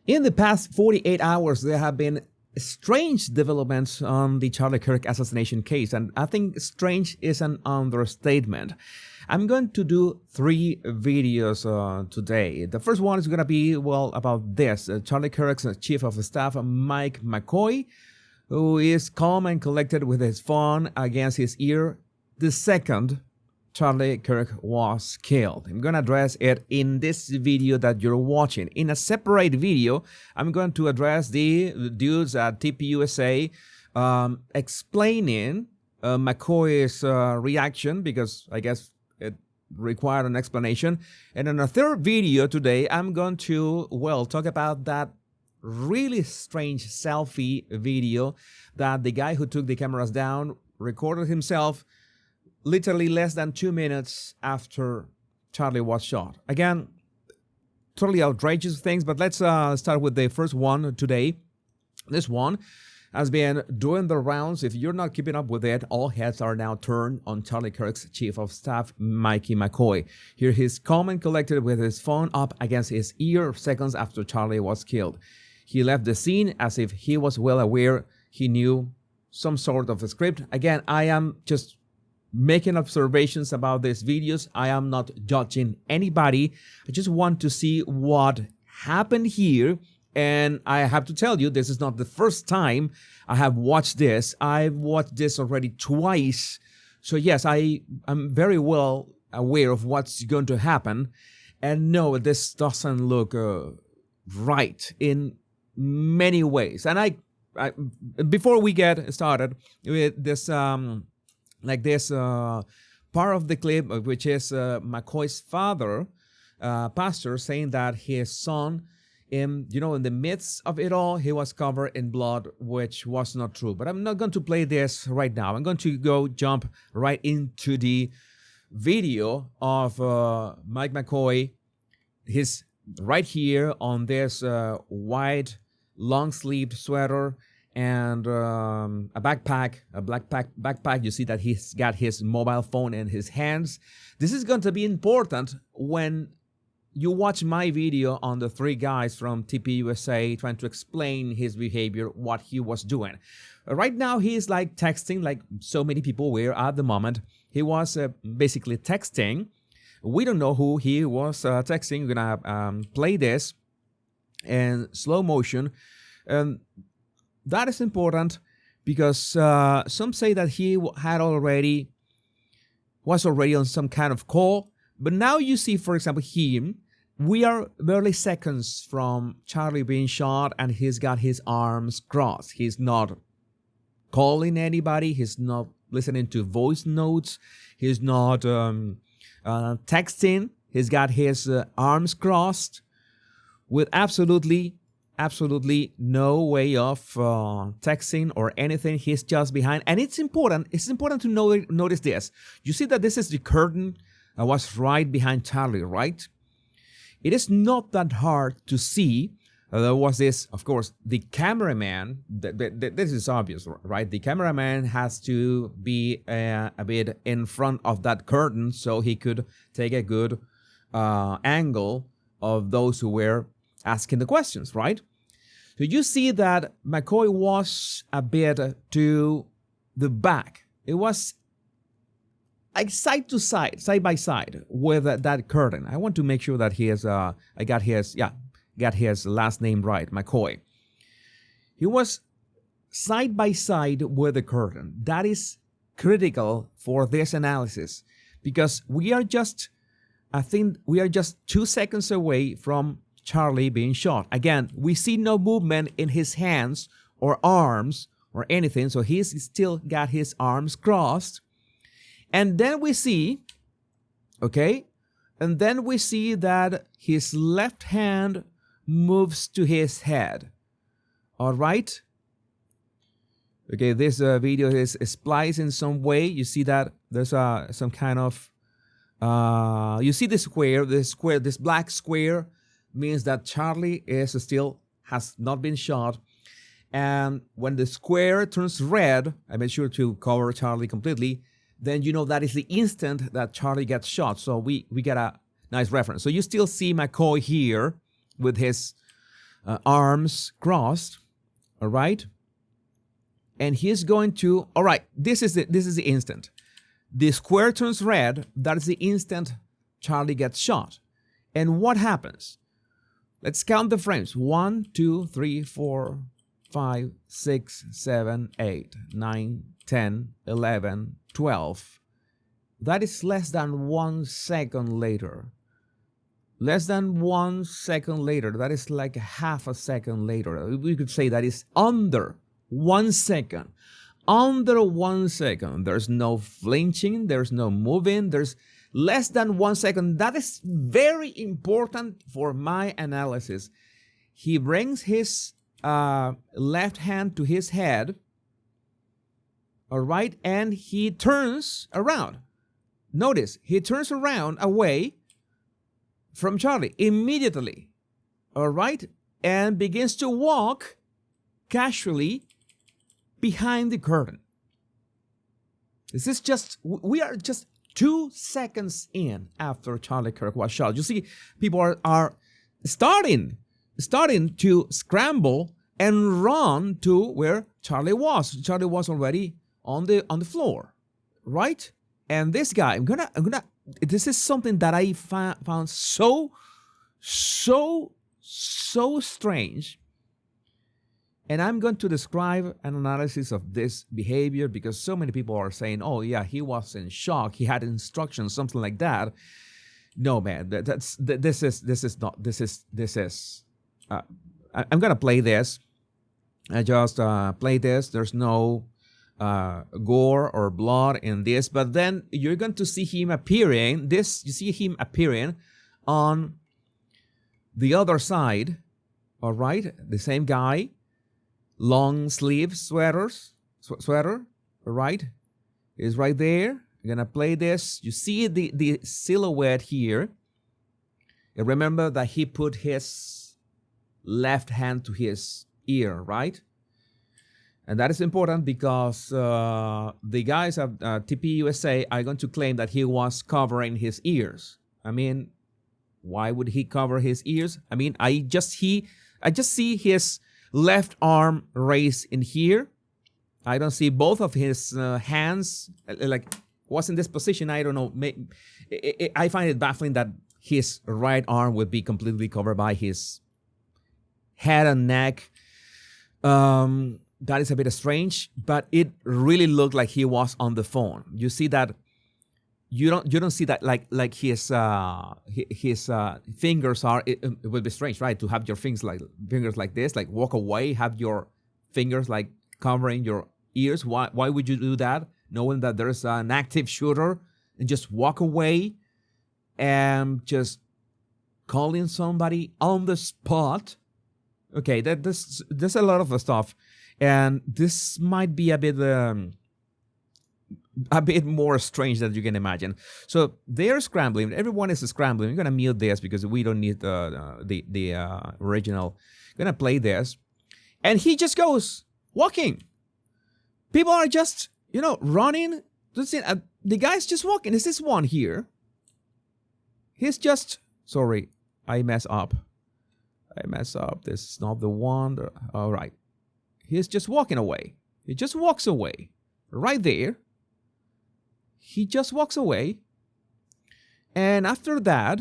In the past 48 hours, there have been strange developments on the Charlie Kirk assassination case, and I think strange is an understatement. I'm going to do 3 videos today. The first one is going to be, well, about this. Charlie Kirk's chief of staff, Mike McCoy, who is calm and collected with his phone against his ear. The second, Charlie Kirk was killed. I'm going to address it in this video that you're watching. In a separate video, I'm going to address the dudes at TPUSA explaining McCoy's reaction, because I guess it required an explanation. And in a third video today, I'm going to, well, talk about that really strange selfie video that the guy who took the cameras down recorded himself literally less than 2 minutes after Charlie was shot. Again, totally outrageous things, but let's start with the first one today. This one has been doing the rounds. If you're not keeping up with it, all heads are now turned on Charlie Kirk's chief of staff, Mikey McCoy. Here he's calm and collected with his phone up against his ear seconds after Charlie was killed. He left the scene as if he was well aware he knew some sort of a script. Again, I am just making observations about these videos. I am not judging anybody. I just want to see what happened here. And I have to tell you, this is not the first time I have watched this. I've watched this already twice. So yes, I am very well aware of what's going to happen. And no, this doesn't look right in many ways. And I before we get started with this part of the clip, which is McCoy's father, pastor, saying that his son, in the midst of it all, he was covered in blood, which was not true. But I'm not going to play this right now. I'm going to jump right into the video of Mike McCoy. He's right here on this white long-sleeved sweater and a backpack, a black backpack. You see that he's got his mobile phone in his hands. This is going to be important when you watch my video on the 3 guys from TPUSA trying to explain his behavior, what he was doing. Right now, he's like texting, like so many people were at the moment. He was basically texting. We don't know who he was texting. We're gonna play this in slow motion. That is important because some say that he was already on some kind of call. But now you see, for example, him. We are barely seconds from Charlie being shot, and he's got his arms crossed. He's not calling anybody. He's not listening to voice notes. He's not texting. He's got his arms crossed with absolutely no way of texting or anything. He's just behind. And it's important to notice this. You see that this is the curtain that was right behind Charlie, right? It is not that hard to see. There was this, of course, the cameraman. This is obvious, right? The cameraman has to be a bit in front of that curtain so he could take a good angle of those who were asking the questions, right? So you see that McCoy was a bit to the back. It was like side by side with that curtain. I want to make sure that he is, I got his last name right, McCoy. He was side by side with the curtain. That is critical for this analysis because I think we are just 2 seconds away from Charlie being shot. Again, we see no movement in his hands or arms or anything, so he's still got his arms crossed. And then we see, that his left hand moves to his head. All right? Okay, this video is spliced in some way. You see that there's some kind of, you see this black square means that Charlie has not been shot. And when the square turns red, I made sure to cover Charlie completely, then you know that is the instant that Charlie gets shot. So we get a nice reference. So you still see McCoy here with his arms crossed, all right? And he's going to, all right, this is the instant. The square turns red, that is the instant Charlie gets shot. And what happens? Let's count the frames. 1, 2, 3, 4, 5, 6, 7, 8, 9, 10, 11, 12. That is less than 1 second later. Less than 1 second later. That is like half a second later. We could say that is under 1 second. Under 1 second. There's no flinching. There's no moving. There's less than 1 second. That is very important for my analysis. He brings his left hand to his head. All right. And he turns around. Notice, he turns around away from Charlie immediately. All right. And begins to walk casually behind the curtain. This is just, we are just 2 seconds in after Charlie Kirk was shot. You see, people are starting to scramble and run to where Charlie was. Charlie was already on the floor, right? And this guy, I'm gonna. This is something that I found so strange. And I'm going to describe an analysis of this behavior because so many people are saying, "Oh yeah, he was in shock. He had instructions, something like that." No, man, this is not. I'm gonna play this. I just play this. There's no gore or blood in this, but then you're going to see him appearing. You see him appearing on the other side. All right, the same guy. Long sleeve sweater, all right, is right there. I'm gonna play this. You see the silhouette here. And remember that he put his left hand to his ear, right? And that is important because the guys at TPUSA are going to claim that he was covering his ears. I mean, why would he cover his ears? I mean, I just see his left arm raised in here. I don't see both of his hands, like, was in this position. I don't know. I find it baffling that his right arm would be completely covered by his head and neck. That is a bit strange, but it really looked like he was on the phone. You see that? You don't see that like his fingers are. It would be strange, right? To have your fingers like this, like walk away, have your fingers like covering your ears. Why would you do that, knowing that there's an active shooter, and just walk away and just calling somebody on the spot? Okay, there's a lot of stuff, and this might be a bit more strange than you can imagine. So they're scrambling. Everyone is scrambling. I'm gonna mute this because we don't need the original. I'm gonna play this, and he just goes walking. People are just running. The guy's just walking. Is this one here? He's just sorry. I mess up. This is not the one. All right. He's just walking away. He just walks away right there. He just walks away, and after that,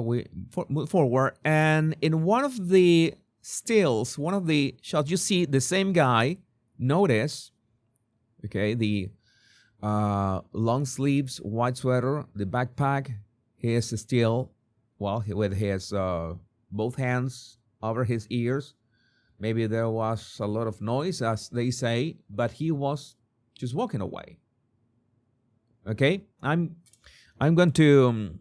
we move forward, and in one of the stills, one of the shots, you see the same guy. Notice, okay, the long sleeves, white sweater, the backpack. He is still, with his both hands over his ears. Maybe there was a lot of noise, as they say, but he was just walking away. Okay, I'm going to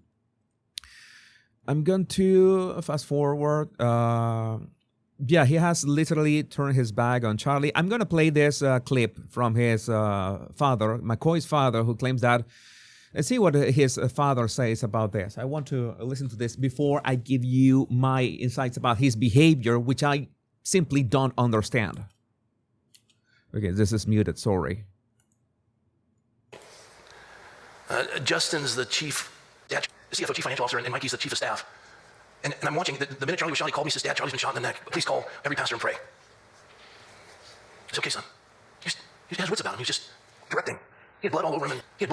fast forward. Yeah, he has literally turned his back on Charlie. I'm going to play this clip from his father, McCoy's father, who claims that. Let's see what his father says about this. I want to listen to this before I give you my insights about his behavior, which I simply don't understand. Okay, this is muted, sorry. Justin's the CFO, Chief Financial Officer, and Mikey's the Chief of Staff. And I'm watching. The minute Charlie was shot, he called me, says, Dad, Charlie's been shot in the neck. Please call every pastor and pray. I said, okay, son. He has his wits about him. He's just directing. He had blood all over him. You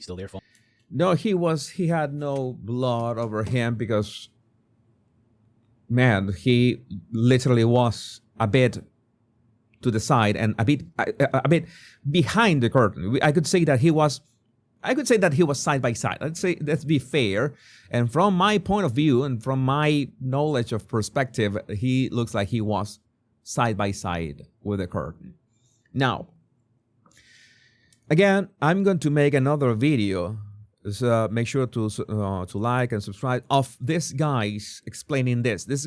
still there, phone? No, he had no blood over him because, man, he literally was a bit to the side and a bit behind the curtain. I could say that he was side by side. Let's be fair. And from my point of view and from my knowledge of perspective, he looks like he was side by side with the curtain. Now, again, I'm going to make another video. So make sure to like and subscribe of this guy's explaining this. That's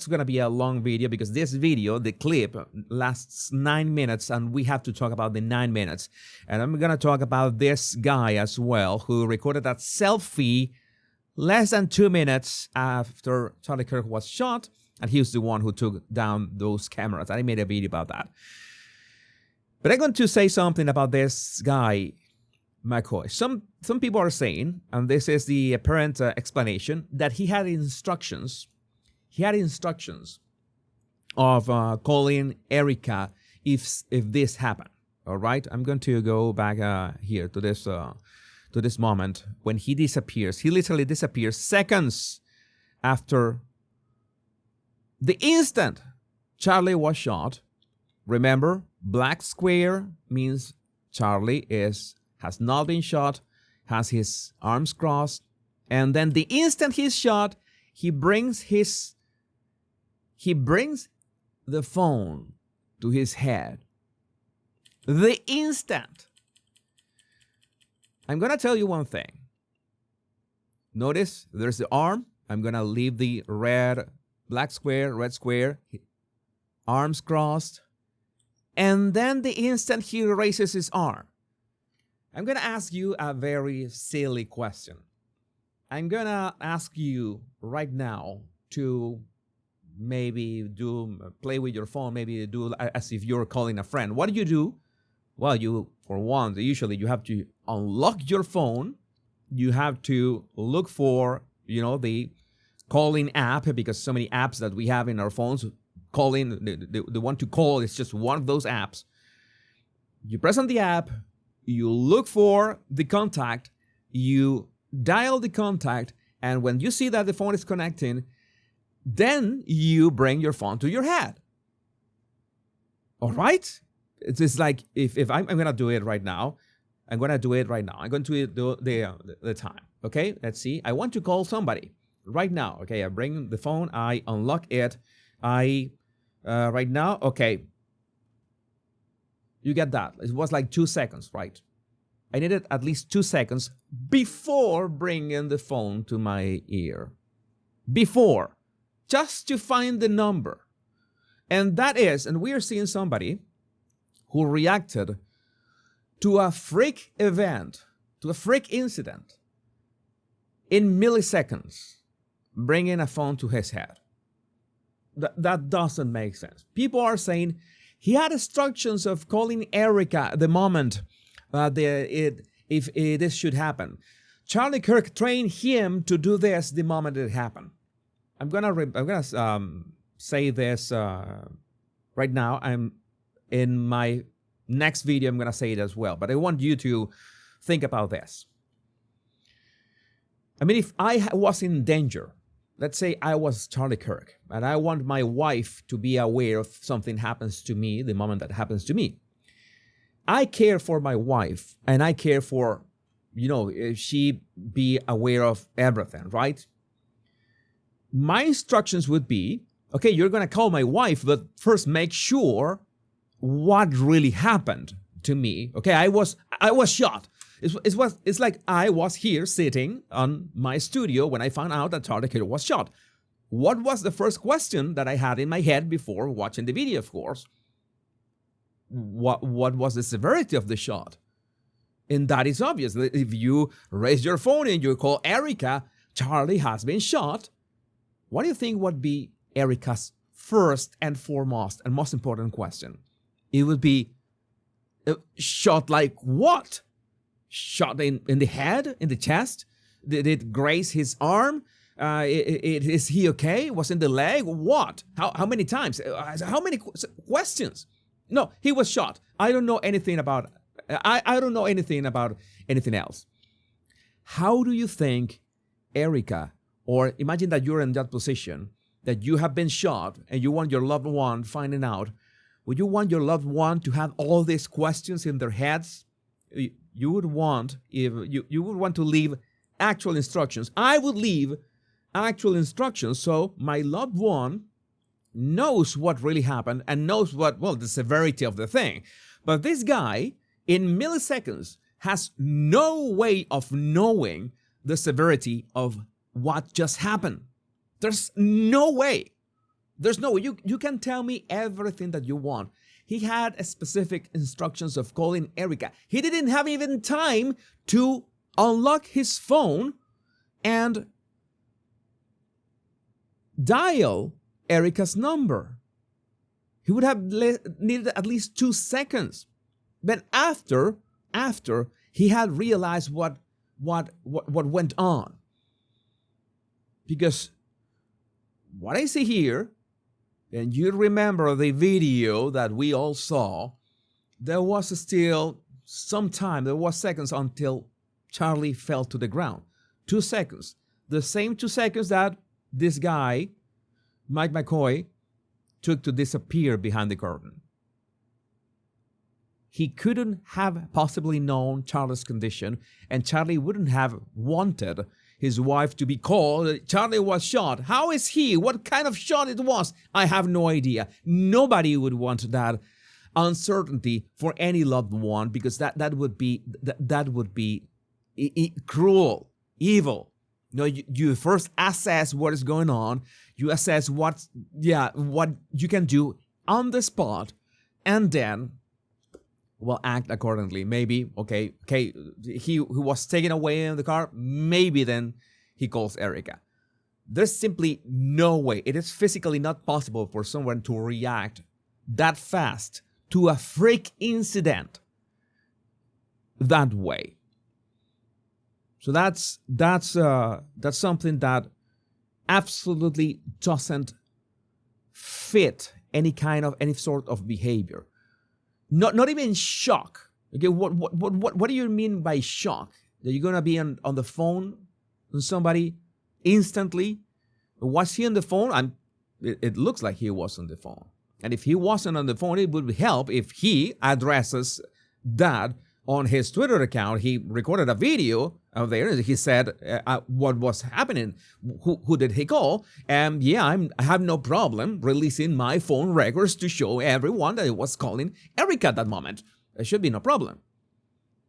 gonna be a long video because this video, the clip, lasts 9 minutes and we have to talk about the 9 minutes. And I'm gonna talk about this guy as well who recorded that selfie less than 2 minutes after Charlie Kirk was shot, and he was the one who took down those cameras. I made a video about that. But I'm going to say something about this guy, McCoy. Some people are saying, and this is the apparent explanation, that he had instructions. He had instructions of calling Erica if this happened. All right, I'm going to go back here to this moment when he disappears. He literally disappears seconds after the instant Charlie was shot. Remember, black square means Charlie has not been shot, has his arms crossed, and then the instant he's shot, he brings the phone to his head. The instant. I'm gonna tell you one thing. Notice there's the arm. I'm gonna leave the red square, arms crossed, and then the instant he raises his arm. I'm going to ask you a very silly question. I'm going to ask you right now to maybe play with your phone, maybe do as if you're calling a friend. What do? Well, usually you have to unlock your phone. You have to look for, the calling app, because so many apps that we have in our phones, calling, the one to call is just one of those apps. You press on the app, you look for the contact, you dial the contact, and when you see that the phone is connecting, then you bring your phone to your head. All right? It's just like if I'm going to do it right now. I'm going to do the time. Okay? Let's see. I want to call somebody right now. Okay, I bring the phone, I unlock it. Right now, okay. You get that. It was like 2 seconds, right? I needed at least 2 seconds before bringing the phone to my ear. Before. Just to find the number. And we are seeing somebody who reacted to a freak event, to a freak incident, in milliseconds, bringing a phone to his head. That doesn't make sense. People are saying he had instructions of calling Erica the moment if this should happen. Charlie Kirk trained him to do this the moment it happened. I'm gonna say this right now. I'm in my next video. I'm gonna say it as well, but I want you to think about this. I mean, if I was in danger, let's say I was Charlie Kirk, and I want my wife to be aware if something happens to me the moment that happens to me. I care for my wife, and I care for, if she be aware of everything, right? My instructions would be, okay, you're going to call my wife, but first make sure what really happened to me. Okay, I was shot. It's like I was here sitting on my studio when I found out that Charlie Kirk was shot. What was the first question that I had in my head before watching the video, of course? What was the severity of the shot? And that is obvious. If you raise your phone and you call Erica, Charlie has been shot. What do you think would be Erica's first and foremost and most important question? It would be, shot like what? Shot in the head, in the chest? Did it graze his arm? Is he okay? Was in the leg? What? How many times? How many questions? No, he was shot. I don't know anything about. I don't know anything about anything else. How do you think Erica, or imagine that you're in that position, that you have been shot and you want your loved one finding out, would you want your loved one to have all these questions in their heads? You would want, if you would want to leave actual instructions. I would leave actual instructions so my loved one knows what really happened and knows the severity of the thing. But this guy, in milliseconds, has no way of knowing the severity of what just happened. There's no way. There's no way. You can tell me everything that you want. He had specific instructions of calling Erica. He didn't have even time to unlock his phone and dial Erica's number. He would have needed at least 2 seconds. But after he had realized what went on. Because what I see here, and you remember the video that we all saw, there was still some time, there was seconds until Charlie fell to the ground. 2 seconds. The same 2 seconds that this guy, Mike McCoy, took to disappear behind the curtain. He couldn't have possibly known Charlie's condition, and Charlie wouldn't have wanted his wife to be called. Charlie was shot. How is he? What kind of shot it was? I have no idea. Nobody would want that uncertainty for any loved one, because that would be cruel, evil. You first assess what is going on. You assess what you can do on the spot, and then act accordingly. Maybe, okay, he was taken away in the car, maybe then he calls Erica. There's simply no way. It is physically not possible for someone to react that fast to a freak incident that way. So that's something that absolutely doesn't fit any sort of behavior. Not even shock. Okay, what do you mean by shock? That you're gonna be on the phone with somebody instantly? Was he on the phone? It looks like he was on the phone. And if he wasn't on the phone, it would help if he addresses that on his Twitter account. He recorded a video of there. He said what was happening, who did he call, and I have no problem releasing my phone records to show everyone that it was calling Erica at that moment. There should be no problem.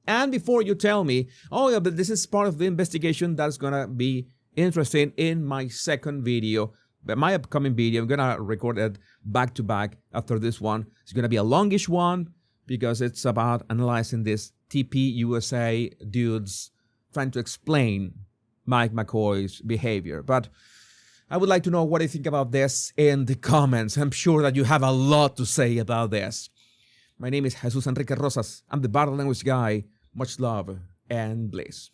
And before you tell me, but this is part of the investigation that's gonna be interesting in my second video, but my upcoming video, I'm gonna record it back to back after this one. It's gonna be a longish one, because it's about analyzing this TPUSA dudes trying to explain Mike McCoy's behavior. But I would like to know what you think about this in the comments. I'm sure that you have a lot to say about this. My name is Jesus Enrique Rosas. I'm the Body Language Guy. Much love and bliss.